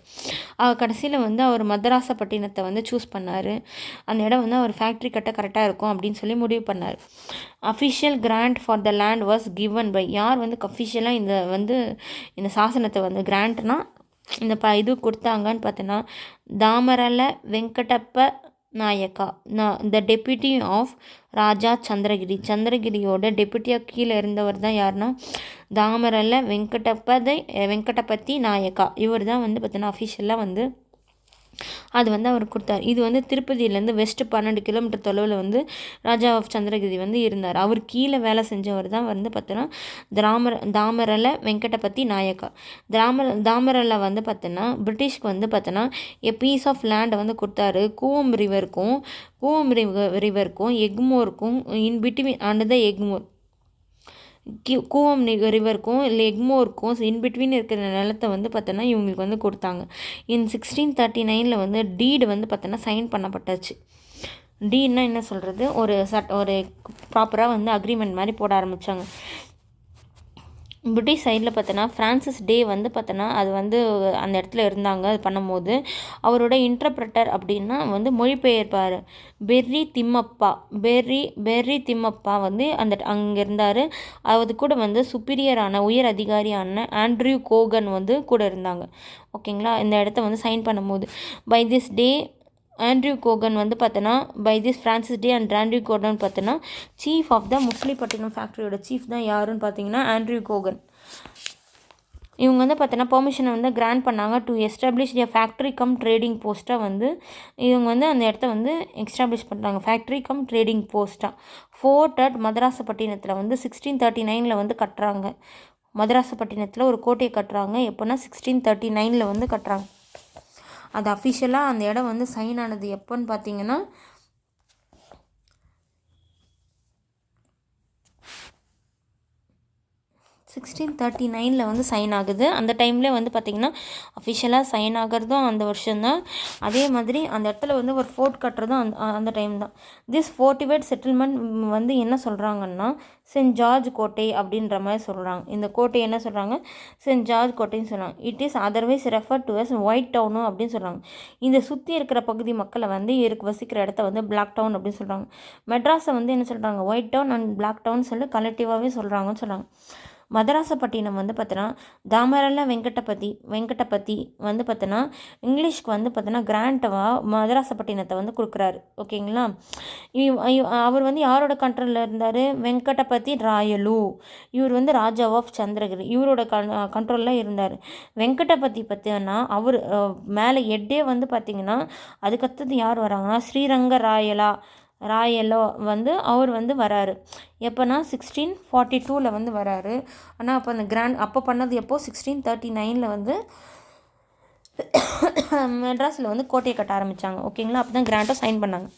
கடைசியில் வந்து அவர் மதராசப்பட்டினத்தை வந்து சூஸ் பண்ணார். அந்த இடம் வந்து அவர் ஃபேக்ட்ரி கட்ட கரெக்டாக இருக்கும் அப்படின்னு சொல்லி முடிவு பண்ணார். Official grant for the land was given by யார் வந்து அஃபிஷியலாக இந்த சாசனத்தை வந்து கிராண்ட்னா இந்த இது கொடுத்தாங்கன்னு பார்த்தோன்னா தாமரல வெங்கடப்ப நாயக்கா த டெப்யூட்டி ஆஃப் ராஜா சந்திரகிரியோட டெப்யூட்டியாக கீழே இருந்தவர் தான் யாருன்னா தாமரல வெங்கடபதி நாயக்கா. இவர் தான் வந்து பார்த்தீங்கன்னா அஃபிஷியலாக வந்து அது வந்து அவர் கொடுத்தார். இது வந்து திருப்பதியிலேருந்து வெஸ்ட்டு 12 கிலோமீட்டர் தொலைவில் வந்து ராஜா ஆஃப் சந்திரகிரி வந்து இருந்தார். அவர் கீழே வேலை செஞ்சவர் தான் வந்து பார்த்தோன்னா தாமரல வெங்கடபதி நாயக்கா. தாமரல வந்து பார்த்தோன்னா பிரிட்டிஷ்க்கு வந்து பார்த்தோன்னா பீஸ் ஆஃப் லேண்டை வந்து கொடுத்தாரு. கூவம் ரிவருக்கும் எக்மோருக்கும் in between and the Egmore Cooum ரிவருக்கும் இல்லை எக்மோருக்கும் இன்பிட்வீன் இருக்கிற நிலத்தை வந்து பார்த்தோன்னா இவங்களுக்கு வந்து கொடுத்தாங்க. 1639 வந்து டீடு வந்து பார்த்தோன்னா சைன் பண்ணப்பட்டாச்சு. டீட்னா என்ன சொல்கிறது, ஒரு ப்ராப்பராக வந்து அக்ரிமெண்ட் மாதிரி போட ஆரம்பித்தாங்க. பிரிட்டிஷ் சைடில் பார்த்தோன்னா ஃப்ரான்சிஸ் டே வந்து பார்த்தோன்னா அது வந்து அந்த இடத்துல இருந்தாங்க. அது பண்ணும்போது அவரோட இன்டர்ப்ரெட்டர் அப்படின்னா வந்து மொழிபெயர்ப்பார் பெர்ரி திம்மப்பா வந்து அங்கே இருந்தார். அது கூட வந்து சுப்பீரியரான உயர் அதிகாரியான ஆண்ட்ரியூ கோகன் வந்து கூட இருந்தாங்க. ஓகேங்களா, இந்த இடத்த வந்து சைன் பண்ணும்போது by this Day Andrew Cogan வந்து பார்த்தோன்னா by this Francis Day and Andrew Cogan பார்த்தோன்னா சீஃப் ஆஃப் த மசூலிப்பட்டினம் ஃபேக்ட்ரியோட சீஃப் தான் யாருன்னு பார்த்தீங்கன்னா ஆண்ட்ரியூ கோகன். இவங்க வந்து பார்த்தோன்னா பெர்மிஷனை வந்து கிராண்ட் பண்ணாங்க to establish a factory cum trading போஸ்ட்டாக வந்து இவங்க வந்து அந்த இடத்த வந்து எஸ்டாப்ளிஷ் பண்ணுறாங்க. ஃபேக்ட்ரி கம் ட்ரேடிங் போஸ்ட்டாக ஃபோர்ட் அட் மதராசப்பட்டினத்தில் வந்து 1639 வந்து கட்டுறாங்க. மதராசப்பட்டினத்தில் ஒரு கோட்டையை கட்டுறாங்க. எப்போனா 1639 வந்து கட்டுறாங்க. அது அஃபிஷியலாக அந்த இடம் வந்து சைன் ஆனது எப்போன்னு பார்த்தீங்கன்னா 1639 வந்து சைன் ஆகுது. அந்த டைமில் வந்து பார்த்திங்கன்னா அஃபிஷியலாக சைன் ஆகிறதும் அந்த வருஷம்தான். அதே மாதிரி அந்த இடத்துல வந்து ஒரு ஃபோர்ட் கட்டுறதும் அந்த டைம் தான். திஸ் ஃபோர்ட்டிவேட் செட்டில்மெண்ட் வந்து என்ன சொல்கிறாங்கன்னா சென்ட் ஜார்ஜ் கோட்டை அப்படின்ற மாதிரி சொல்கிறாங்க. இந்த கோட்டை என்ன சொல்கிறாங்க, சென்ட் ஜார்ஜ் கோட்டைன்னு சொல்கிறாங்க. It is otherwise refer to as White Town அப்படின்னு சொல்கிறாங்க. இந்த சுற்றி இருக்கிற பகுதி மக்களை வந்து வசிக்கிற இடத்த வந்து பிளாக் டவுன் அப்படின்னு சொல்கிறாங்க. மெட்ராஸை வந்து என்ன சொல்கிறாங்க, White Town and Black Town சொல்லி கலெக்டிவாகவே சொல்கிறாங்கன்னு சொல்கிறாங்க. மதராசப்பட்டினம் வந்து பார்த்தோன்னா தாமரல வெங்கடபதி வந்து பார்த்தோன்னா இங்கிலீஷ்க்கு வந்து பார்த்தோன்னா கிராண்டவாக மதராசப்பட்டினத்தை வந்து கொடுக்குறாரு. ஓகேங்களா, அவர் வந்து யாரோட கண்ட்ரோலில் இருந்தார், வெங்கடபதி ராயலு. இவர் வந்து ராஜா ஆஃப் சந்திரகிரி இவரோட கண்ட்ரோலில் இருந்தார். வெங்கடபதி பார்த்தீங்கன்னா அவர் மேலே ஹெட்டே வந்து பார்த்திங்கன்னா அதுக்கடுத்தது யார் வராங்கன்னா ஸ்ரீரங்க ராயலோ வந்து அவர் வந்து வராரு. எப்போனா 1642 வந்து வராரு. ஆனால் அப்போ அந்த அப்போ பண்ணது எப்போ 1639 வந்து மெட்ராஸில் வந்து கோட்டையை கட்ட ஆரம்பித்தாங்க. ஓகேங்களா, அப்போ தான் கிராண்டாக சைன் பண்ணாங்க.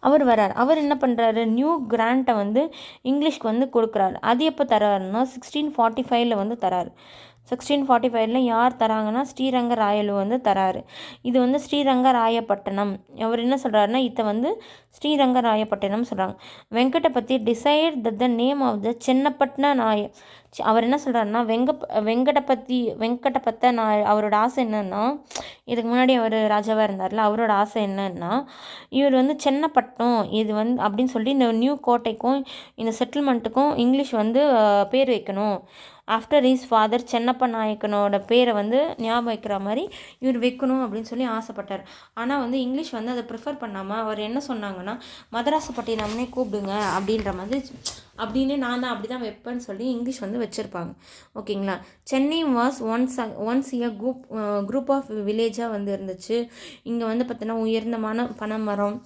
அவர் வரார். அவர் என்ன பண்ணுறாரு, நியூ கிராண்ட்டை வந்து இங்கிலீஷ்க்கு வந்து கொடுக்குறாரு. அது எப்போ தராருன்னா 1645 வந்து தராரு. 1645 யார் தராங்கன்னா ஸ்ரீரங்க ராயலு வந்து தராரு. இது வந்து ஸ்ரீரங்க ராயப்பட்டணம். அவர் என்ன சொல்கிறாருன்னா இதை வந்து ஸ்ரீரங்க ராயப்பட்டினம் சொல்கிறாங்க. Venkatapathi decide that the name of the Chennapatna நாய அவர் என்ன சொல்கிறாருன்னா வெங்கடபத்த அவரோட ஆசை என்னன்னா, இதுக்கு முன்னாடி அவர் ராஜாவாக இருந்தார்ல, அவரோட ஆசை என்னன்னா இவர் வந்து சென்னப்பட்டினம் இது வந்து அப்படின்னு சொல்லி இந்த நியூ கோட்டைக்கும் இந்த செட்டில்மெண்ட்டுக்கும் இங்கிலீஷ் வந்து பேர் வைக்கணும். ஆஃப்டர் ஹீஸ் ஃபாதர் சென்னப்ப நாயக்கனோட பேரை வந்து ஞாபகம் வைக்கிற மாதிரி இவர் வைக்கணும் அப்படின்னு சொல்லி ஆசைப்பட்டார். ஆனால் வந்து இங்கிலீஷ் வந்து அதை ப்ரிஃபர் பண்ணாமல் அவர் என்ன சொன்னாங்கன்னா மதராசப்பட்டினம்னே கூப்பிடுங்க அப்படின்ற மாதிரி அப்படின்னு நான் தான் அப்படி தான் வைப்பேன்னு சொல்லி இங்கிலீஷ் வந்து வச்சுருப்பாங்க. ஓகேங்களா. Chennai was once a group of வில்லேஜாக வந்து இருந்துச்சு. இங்கே வந்து பார்த்தீங்கன்னா உயர்ந்தமான பனைமரம்,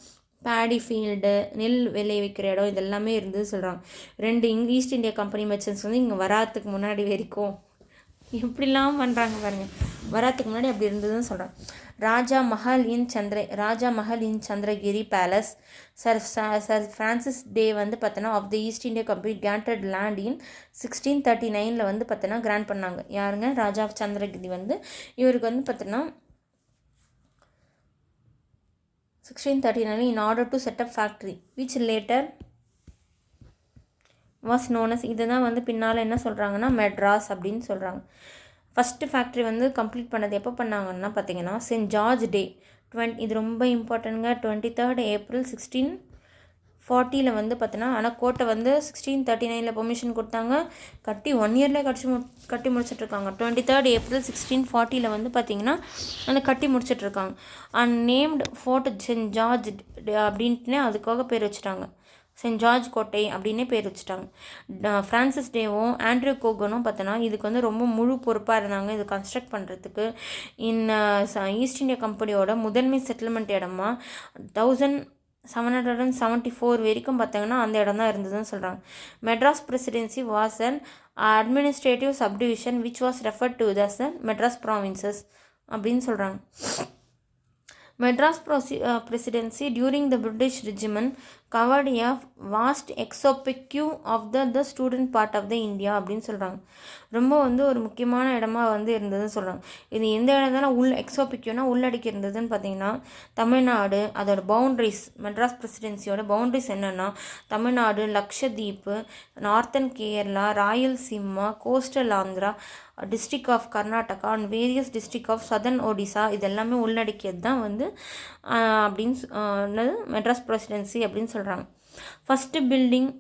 பேடி ஃபீல்டு, நெல் விளைவிக்கிற இடம் இதெல்லாமே இருந்தது சொல்கிறாங்க. 2 ஈஸ்ட் இந்தியா கம்பெனி மெர்ச்சன்ட்ஸ் வந்து இங்கே வராதுக்கு முன்னாடி வரைக்கும் எப்படிலாம் பண்ணுறாங்க பாருங்கள். வராதுக்கு முன்னாடி அப்படி இருந்ததுன்னு சொல்கிறாங்க. Raja Mahal in Chandragiri palace Sir Francis Day வந்து பார்த்தோன்னா of the East India Company granted land in 1639 வந்து பார்த்தோன்னா கிராண்ட் பண்ணாங்க. யாருங்க? ராஜா ஆஃப் சந்திரகிரி வந்து இவருக்கு வந்து பார்த்தோன்னா 1639 in order to set up factory which later was known as இதுதான் வந்து பின்னால் என்ன சொல்கிறாங்கன்னா மெட்ராஸ் அப்படின்னு சொல்கிறாங்க. ஃபஸ்ட்டு ஃபேக்ட்ரி வந்து கம்ப்ளீட் பண்ணது எப்போ பண்ணாங்கன்னா பார்த்தீங்கன்னா சென்ட் ஜார்ஜ் டே இது ரொம்ப இம்பார்ட்டன்ட்ங்க. 23rd April 1640 வந்து பார்த்தோன்னா ஆனால் கோட்டை வந்து 1639 பெர்மிஷன் கொடுத்தாங்க. கட்டி 1 இயர்லேயே கட்டி முடிச்சிட்ருக்காங்க. 23rd April 1640 வந்து பார்த்திங்கன்னா அந்த கட்டி முடிச்சிட்ருக்காங்க. And named Fort Saint George அப்படின்ட்டுனே அதுக்காக பேர் வச்சுட்டாங்க. சென்ட் ஜார்ஜ் கோட்டை அப்படின்னே பேர் வச்சுட்டாங்க. ஃப்ரான்சிஸ் டேவும் ஆண்ட்ரியூ கோகனும் பார்த்தோன்னா இதுக்கு வந்து ரொம்ப முழு பொறுப்பாக இருந்தாங்க இது கன்ஸ்ட்ரக்ட் பண்ணுறதுக்கு. ஈஸ்ட் இந்தியா கம்பெனியோட முதன்மை செட்டில்மெண்ட் இடமா 1774 வரைக்கும் பார்த்தாங்கன்னா அந்த இடம் தான் இருந்ததுன்னு சொல்கிறாங்க. Madras presidency was an administrative subdivision which was referred to thus Madras provinces அப்படின்னு சொல்கிறாங்க. Madras presidency during the British regime covered a vast exopecue of the student part of the India அப்படின்னு சொல்கிறாங்க. ரொம்ப வந்து ஒரு முக்கியமான இடமா வந்து இருந்ததுன்னு சொல்கிறாங்க. இது எந்த இடம் தானே எக்ஸோபிக்யூனா உள்ளடக்கி இருந்ததுன்னு பார்த்தீங்கன்னா தமிழ்நாடு அதோட பவுண்ட்ரிஸ் மெட்ராஸ் பிரசிடென்சியோட பவுண்ட்ரிஸ் என்னென்னா Tamil Nadu, Lakshadweep, northern Kerala, Rayalaseema, coastal Andhra, district of Karnataka and various district of southern Odisha இதெல்லாமே உள்ளடக்கியது தான் வந்து அப்படின்னு மெட்ராஸ் பிரசிடென்சி அப்படின்னு சொல்கிறாங்க. ஃபஸ்ட்டு பில்டிங்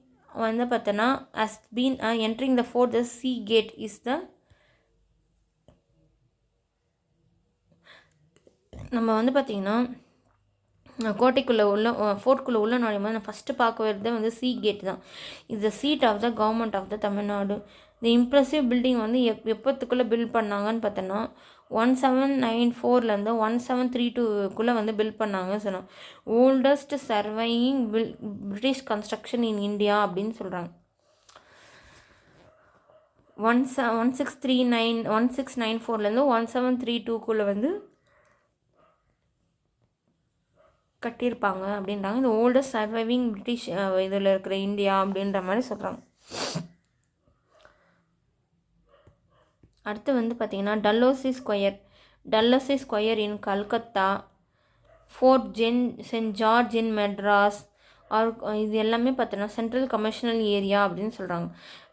வந்து பார்த்தோன்னா has been entering the fort the sea gate is the நம்ம வந்து பார்த்திங்கன்னா கோட்டைக்குள்ளே ஃபோர்ட்குள்ளே உள்ள நுழையும் போது நான் ஃபஸ்ட்டு பார்க்க வரது வந்து சி கேட் தான். Is the seat of the government of the Tamil Nadu. இந்த இம்ப்ரெசிவ் பில்டிங் வந்து எப்போத்துக்குள்ளே பில்ட் பண்ணாங்கன்னு பார்த்தோன்னா 1794 1732 வந்து பில்ட் பண்ணாங்க சொன்னோம். Oldest surviving British construction in India அப்படின்னு சொல்கிறாங்க. 1694 1732 வந்து கட்டியிருப்பாங்க அப்படின்றாங்க. இந்த ஓல்டஸ்ட் சர்வைவிங் பிரிட்டிஷ் இதில் இருக்கிற இந்தியா அப்படின்ற மாதிரி சொல்கிறாங்க. அடுத்து வந்து பார்த்திங்கன்னா Dalhousie Square in Calcutta, Fort Saint George in Madras இது எல்லாமே பார்த்தோன்னா சென்ட்ரல் கமர்ஷியல் ஏரியா அப்படின்னு சொல்கிறாங்க.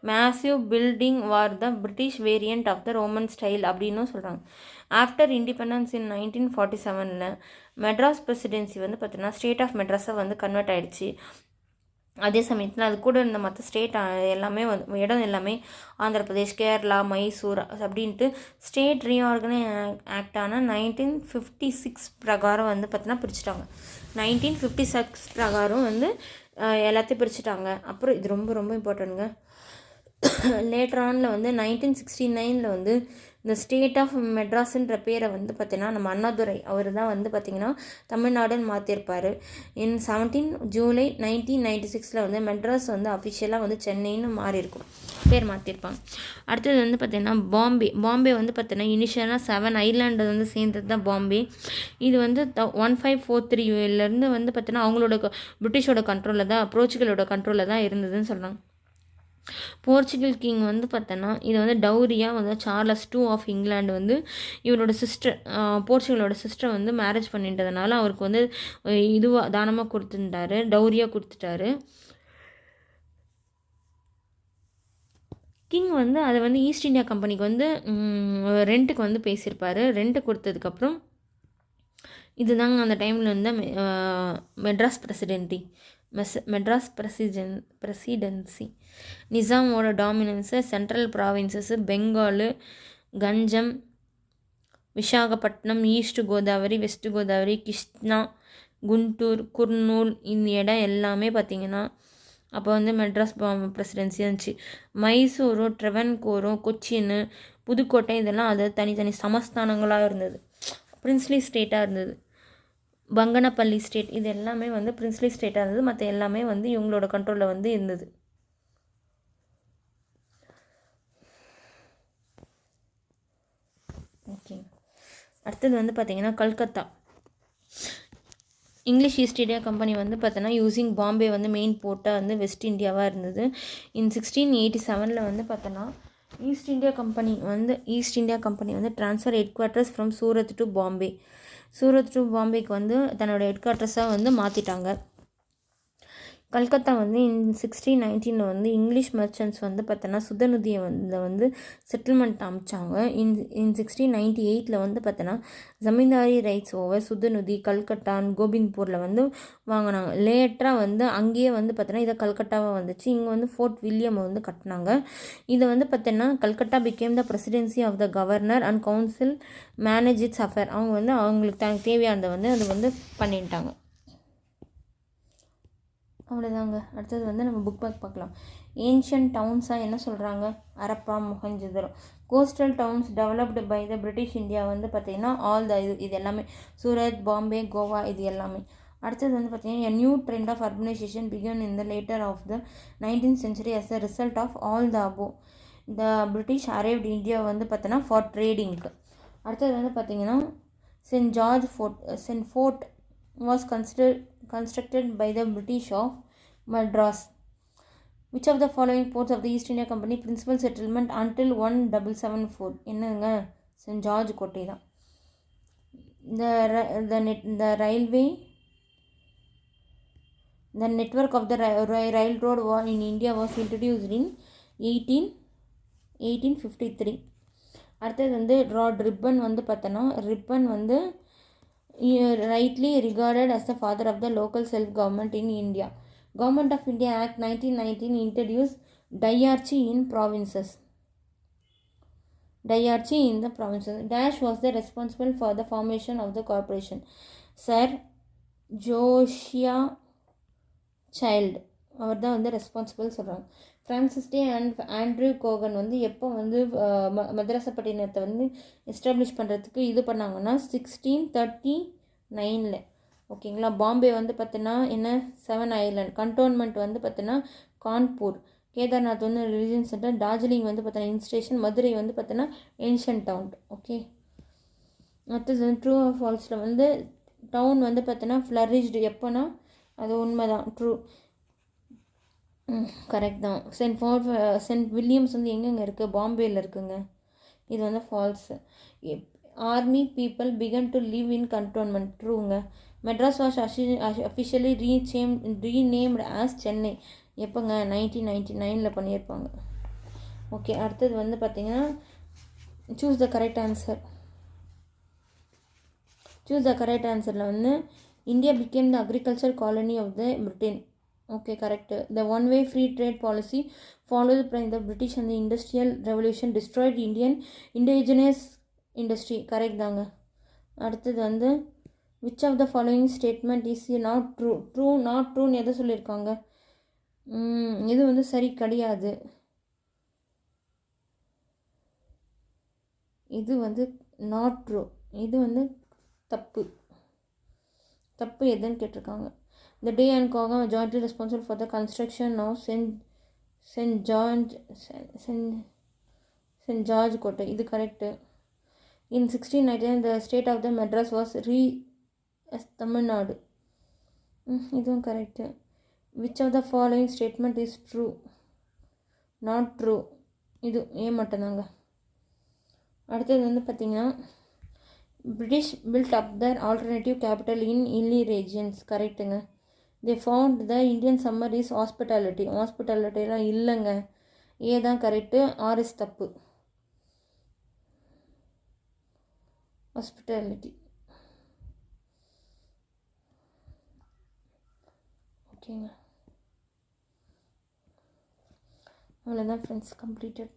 Massive building were the British variant of the Roman style அப்படின்னும் சொல்கிறாங்க. After independence in 1947 Madras presidency வந்து பார்த்தோன்னா ஸ்டேட் ஆஃப் மெட்ராஸாக வந்து கன்வெர்ட் ஆகிடுச்சு. அதே சமயத்தில் அது கூட இருந்த மற்ற ஸ்டேட் எல்லாமே வந்து இடம் எல்லாமே ஆந்திர பிரதேஷ், கேரளா, மைசூர் அப்படின்ட்டு ஸ்டேட் ரீஆர்கனை ஆக்டான 1956 பிரகாரம் வந்து பார்த்தீங்கன்னா பிரிச்சுட்டாங்க. 1956 பிரகாரம் வந்து எல்லாத்தையும் பிரிச்சுட்டாங்க. அப்புறம் இது ரொம்ப ரொம்ப இம்பார்ட்டன்ட்டுங்க. லேட்டரானில் வந்து 1969 வந்து இந்த ஸ்டேட் ஆஃப் மெட்ராஸுன்ற பேரை வந்து பார்த்திங்கன்னா நம்ம அண்ணாதுரை அவர் தான் வந்து பார்த்திங்கன்னா தமிழ்நாடுன்னு மாற்றிருப்பார். 17 ஜூலை 1996 வந்து மெட்ராஸ் வந்து அஃபிஷியலாக வந்து சென்னைன்னு மாறியிருக்கும், பேர் மாற்றிருப்பாங்க. அடுத்தது வந்து பார்த்திங்கன்னா பாம்பே வந்து பார்த்திங்கன்னா இனிஷியலாக 7 ஐலாண்டு வந்து சேர்ந்தது தான் பாம்பே. இது வந்து 1543 வந்து பார்த்திங்கன்னா அவங்களோட பிரிட்டிஷோட கண்ட்ரோலில் தான் போர்ச்சுகலோட கண்ட்ரோலில் தான் இருந்ததுன்னு சொல்கிறாங்க. போர்ச்சுகல் கிங் வந்து பார்த்தோன்னா இது வந்து டவுரியாக வந்து சார்லஸ் டூ ஆஃப் இங்கிலாந்து வந்து இவரோட சிஸ்டர் போர்ச்சுகலோட சிஸ்டர் வந்து மேரேஜ் பண்ணிட்டதுனால அவருக்கு வந்து இதுவாக தானமாக கொடுத்துட்டாரு, டவுரியாக கொடுத்துட்டாரு. கிங் வந்து அதை வந்து ஈஸ்ட் இந்தியா கம்பெனிக்கு வந்து ரெண்ட்டுக்கு வந்து பேசியிருப்பார். ரெண்ட்டு கொடுத்ததுக்கப்புறம் இதுதாங்க அந்த டைமில் இருந்த மெட்ராஸ் பிரசிடென்சி. நிசாமோட dominance central provinces Bengal, Ganjam, Visakhapatnam, East Godavari, West Godavari, Krishna, Guntur, Kurnool இந்த இடம் எல்லாமே பார்த்திங்கன்னா அப்போ வந்து மெட்ராஸ் பிரசிடென்சி இருந்துச்சு. மைசூரும், ட்ரெவன்கோரும், கொச்சின், புதுக்கோட்டை இதெல்லாம் அது தனித்தனி சமஸ்தானங்களாக இருந்தது, பிரின்ஸ்லி ஸ்டேட்டாக இருந்தது. பங்கனப்பள்ளி ஸ்டேட் இது எல்லாமே வந்து பிரின்ஸ்லி ஸ்டேட்டாக இருந்தது, மற்ற எல்லாமே வந்து இவங்களோட கண்ட்ரோலில் வந்து இருந்தது. ஓகே, அடுத்தது வந்து பார்த்திங்கன்னா Calcutta. English East India Company வந்து பார்த்தோன்னா யூஸிங் பாம்பே வந்து மெயின் போர்ட்டாக வந்து வெஸ்ட் இந்தியாவாக இருந்தது. இன் 1687 வந்து பார்த்தோன்னா ஈஸ்ட் இந்தியா கம்பெனி வந்து transfer headquarters from Surat to பாம்பேக்கு வந்து தன்னோட ஹெட் குவார்ட்டர்ஸாக வந்து மாற்றிட்டாங்க. கல்கத்தா வந்து இன் 1619 வந்து இங்கிலீஷ் மர்ச்சன்ட்ஸ் வந்து பார்த்தோன்னா சுதநதியை வந்து செட்டில்மெண்ட் அமைச்சாங்க. இன் 1698 வந்து பார்த்தோன்னா ஜமீன்தாரி ரைட்ஸ் ஓவர் சுதநதி கல்கட்டா கோபிந்த்பூரில் வந்து வாங்கினாங்க. லேட்டராக வந்து அங்கேயே வந்து பார்த்தோன்னா இதை கல்கட்டாவாக வந்துச்சு. இங்கே வந்து ஃபோர்ட் வில்லியம் வந்து கட்டினாங்க. இதை வந்து பார்த்தோன்னா Calcutta became the presidency of the governor and council manage its affair. அவங்க வந்து அவங்களுக்கு தனக்கு தேவையானதை வந்து அது வந்து பண்ணிட்டாங்க. அவ்வளோதாங்க. அடுத்தது வந்து நம்ம புக் பேக் பார்க்கலாம். ஏன்ஷியன்ட் டவுன்ஸாக என்ன சொல்கிறாங்க? Harappa, Mohenjodaro. Coastal towns developed by the British India வந்து பார்த்திங்கன்னா ஆல் த இது எல்லாமே சூரத், பாம்பே, கோவா இது எல்லாமே. அடுத்தது வந்து பார்த்திங்கன்னா new trend of urbanisation began in the latter of the 19th century as a result of all the above. The British arrived India வந்து பார்த்தோன்னா ஃபார் ட்ரேடிங்க்கு. அடுத்தது வந்து பார்த்திங்கன்னா saint fort was constructed by the British of Madras. Which of the following ports of the East India Company principal settlement until 1774? என்னங்க, send George கோட்டை தான். The railway, the network of the railroad in India was introduced in 1853. அடுத்தது வந்து ribbon வந்து பார்த்தோன்னா ribbon வந்து rightly regarded as the father of the local self-government in India. Government of India Act 1919 introduced diarchy in the provinces. Dash was the responsible for the formation of the corporation. Sir Josiah Child அவர் தான் வந்து responsible சொல்கிறாங்க. Francis Day and Andrew கோகன் வந்து எப்போ வந்து மதராசப்பட்டினத்தை வந்து establish பண்ணுறதுக்கு இது பண்ணாங்கன்னா 1639. ஓகேங்களா. பாம்பே வந்து பார்த்தீங்கன்னா என்ன 7 ஐலண்ட். கண்டோன்மெண்ட் வந்து பார்த்தீங்கன்னா கான்பூர். கேதார்நாத் வந்து ரிலிஜியன் சென்டர். டார்ஜிலிங் வந்து பார்த்தீங்கன்னா ஹில் ஸ்டேஷன். மதுரை வந்து பார்த்தீங்கன்னா ஏன்ஷியன்ட் டவுன். ஓகே, அடுத்தது வந்து ட்ரூ ஆஃப் ஃபால்ஸில் வந்து டவுன் வந்து பார்த்தீங்கன்னா ஃப்ளரிஷ்டு எப்போனா அது உண்மை தான், ட்ரூ, கரெக்ட் தான். சென்ட் வில்லியம்ஸ் வந்து எங்கெங்கே இருக்குது? பாம்பேயில் இருக்குங்க. இது வந்து false. Army people began to live in cantonment, ட்ரூங்க. Madras was officially renamed as Chennai. எப்போங்க? 1999 பண்ணியிருப்பாங்க. ஓகே, அடுத்தது வந்து பார்த்திங்கன்னா சூஸ் த கரெக்ட் ஆன்சரில் வந்து India became the agriculture colony of the Britain. Okay, correct. The one-way free trade policy followed by the British and the Industrial Revolution destroyed indigenous industry. Correct தாங்க. அடுத்தது வந்து which of the following statement is not true எதை சொல்லியிருக்காங்க? இது வந்து சரி கிடையாது. இது வந்து நாட் ட்ரூ. இது வந்து தப்பு எதுன்னு கேட்டிருக்காங்க. The Day and Kogam are jointly responsible for the construction of St. George Kotai. இது correct. In 1699 the state of the Madras was as Tamil Nadu. இதுவும் correct. Which of the following statement is true? Not true. இது A மட்டும்தாங்க. அடுத்தது வந்து பார்த்திங்கன்னா British build up their alternative capital in hilly regions. கரெக்டுங்க. They found the Indian summer is hospitality. ஹாஸ்பிட்டாலிட்டிலாம் இல்லைங்க. A தான் கரெக்டு, ஆர்எஸ் தப்பு. ஹாஸ்பிட்டாலிட்டி. ஓகேங்க, அவ்வளோதான் ஃப்ரெண்ட்ஸ், கம்ப்ளீட்டட்.